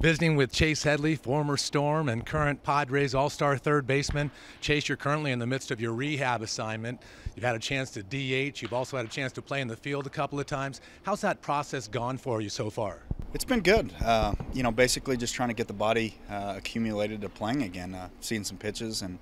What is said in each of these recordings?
Visiting with Chase Headley, former Storm and current Padres All-Star third baseman. Chase, you're currently in the midst of your rehab assignment. You've had a chance to DH. You've also had a chance to play in the field a couple of times. How's that process gone for you so far? It's been good. Basically just trying to get the body accumulated to playing again, seeing some pitches and,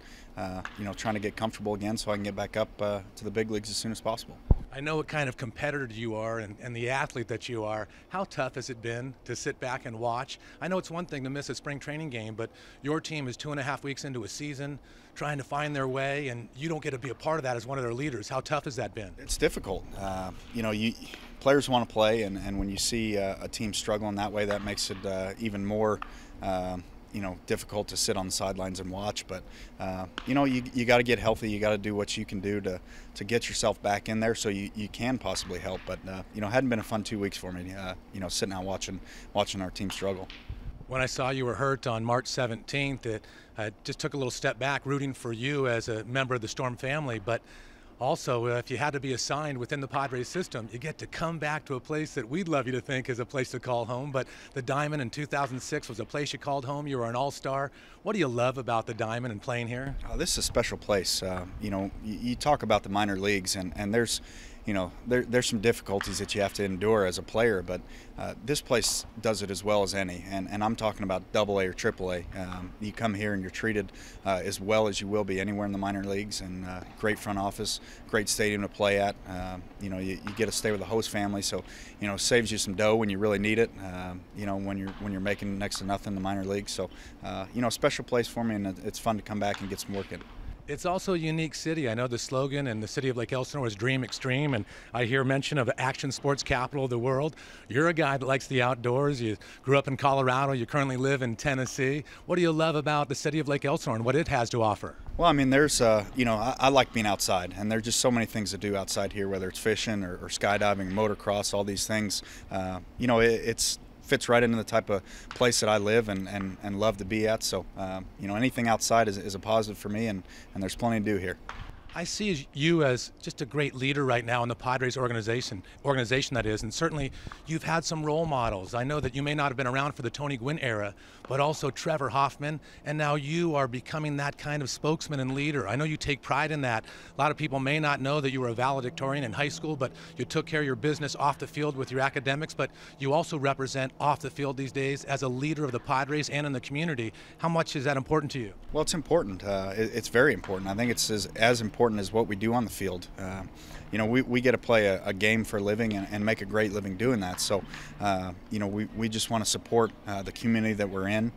trying to get comfortable again so I can get back up to the big leagues as soon as possible. I know what kind of competitor you are and the athlete that you are. How tough has it been to sit back and watch? I know it's one thing to miss a spring training game, but your team is 2.5 weeks into a season trying to find their way, and you don't get to be a part of that as one of their leaders. How tough has that been? It's difficult. Players want to play, and when you see a team struggling that way, that makes it even more difficult to sit on the sidelines and watch. But you got to get healthy. You got to do what you can do to get yourself back in there so you can possibly help. But it hadn't been a fun 2 weeks for me. Sitting out watching our team struggle. When I saw you were hurt on March 17th, it just took a little step back, rooting for you as a member of the Storm family. But also, if you had to be assigned within the Padres system, you get to come back to a place that we'd love you to think is a place to call home. But the Diamond in 2006 was a place you called home. You were an all-star. What do you love about the Diamond and playing here? This is a special place. You talk about the minor leagues, and there's there's some difficulties that you have to endure as a player, but this place does it as well as any, and I'm talking about AA or AAA. You come here and you're treated as well as you will be anywhere in the minor leagues, and great front office, great stadium to play at. You get to stay with the host family, so saves you some dough when you really need it. When you're making next to nothing in the minor leagues, so a special place for me, and it's fun to come back and get some work in. It's also a unique city. I know the slogan in the city of Lake Elsinore is Dream Extreme, and I hear mention of action sports capital of the world. You're a guy that likes the outdoors. You grew up in Colorado. You currently live in Tennessee. What do you love about the city of Lake Elsinore and what it has to offer? Well, there's, I like being outside, and there's just so many things to do outside here, whether it's fishing or skydiving, motocross, all these things. It's fits right into the type of place that I live and love to be at. So, anything outside is a positive for me, and there's plenty to do here. I see you as just a great leader right now in the Padres organization that is, and certainly you've had some role models. I know that you may not have been around for the Tony Gwynn era, but also Trevor Hoffman, and now you are becoming that kind of spokesman and leader. I know you take pride in that. A lot of people may not know that you were a valedictorian in high school, but you took care of your business off the field with your academics, but you also represent off the field these days as a leader of the Padres and in the community. How much is that important to you? Well, it's important. It's very important. I think it's as important as what we do on the field. We get to play a game for a living and make a great living doing that. So, we just want to support the community that we're in,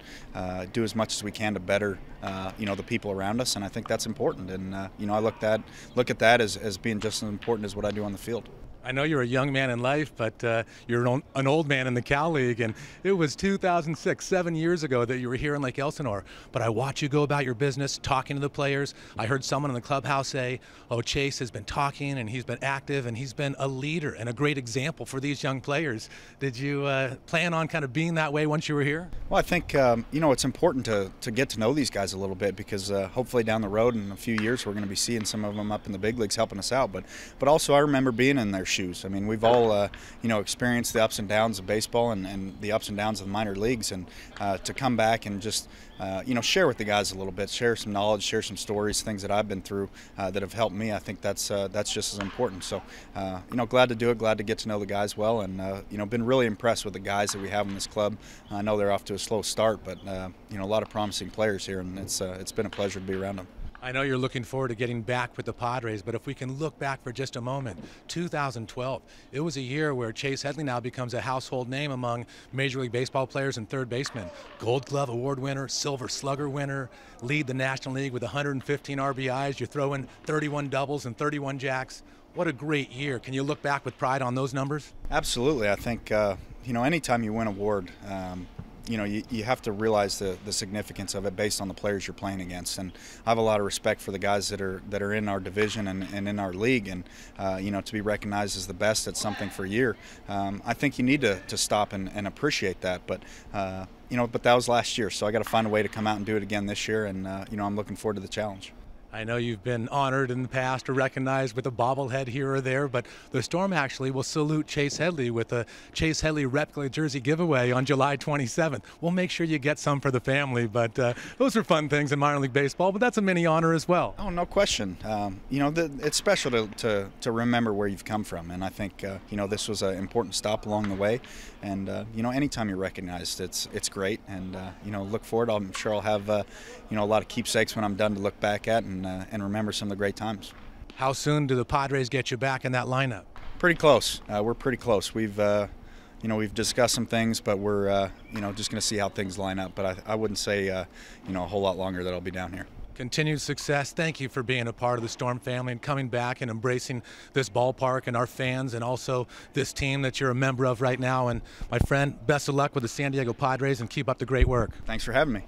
do as much as we can to better, the people around us, and I think that's important. And I look at that as being just as important as what I do on the field. I know you're a young man in life, but you're an old man in the Cal League, and it was 2006, 7 years ago, that you were here in Lake Elsinore. But I watch you go about your business, talking to the players. I heard someone in the clubhouse say, oh, Chase has been talking, and he's been active, and he's been a leader and a great example for these young players. Did you plan on kind of being that way once you were here? Well, I think, it's important to get to know these guys a little bit, because hopefully down the road in a few years we're going to be seeing some of them up in the big leagues helping us out. But also I remember being in their shoes. We've all, experienced the ups and downs of baseball and the ups and downs of the minor leagues, and to come back and just, share with the guys a little bit, share some knowledge, share some stories, things that I've been through that have helped me. I think that's just as important. So, glad to do it, glad to get to know the guys well, and, been really impressed with the guys that we have in this club. I know they're off to a slow start, but, a lot of promising players here, and it's been a pleasure to be around them. I know you're looking forward to getting back with the Padres, but if we can look back for just a moment, 2012, it was a year where Chase Headley now becomes a household name among Major League Baseball players and third basemen. Gold Glove Award winner, Silver Slugger winner, lead the National League with 115 RBIs. You're throwing 31 doubles and 31 jacks. What a great year. Can you look back with pride on those numbers? Absolutely. I think, anytime you win an award, you have to realize the significance of it based on the players you're playing against. And I have a lot of respect for the guys that are in our division and in our league, and to be recognized as the best at something for a year, I think you need to stop and appreciate that. But but that was last year, so I got to find a way to come out and do it again this year, and I'm looking forward to the challenge. I know you've been honored in the past or recognized with a bobblehead here or there, but the Storm actually will salute Chase Headley with a Chase Headley replica jersey giveaway on July 27th. We'll make sure you get some for the family, but those are fun things in minor league baseball, but that's a mini honor as well. Oh, no question. It's special to remember where you've come from, and I think, this was an important stop along the way, and, anytime you're recognized, it's great, and, look forward. I'm sure I'll have, a lot of keepsakes when I'm done to look back at and remember some of the great times. How soon do the Padres get you back in that lineup? Pretty close. We're pretty close. We've discussed some things, but we're just going to see how things line up. But I wouldn't say a whole lot longer that I'll be down here. Continued success. Thank you for being a part of the Storm family and coming back and embracing this ballpark and our fans and also this team that you're a member of right now. And my friend, best of luck with the San Diego Padres and keep up the great work. Thanks for having me.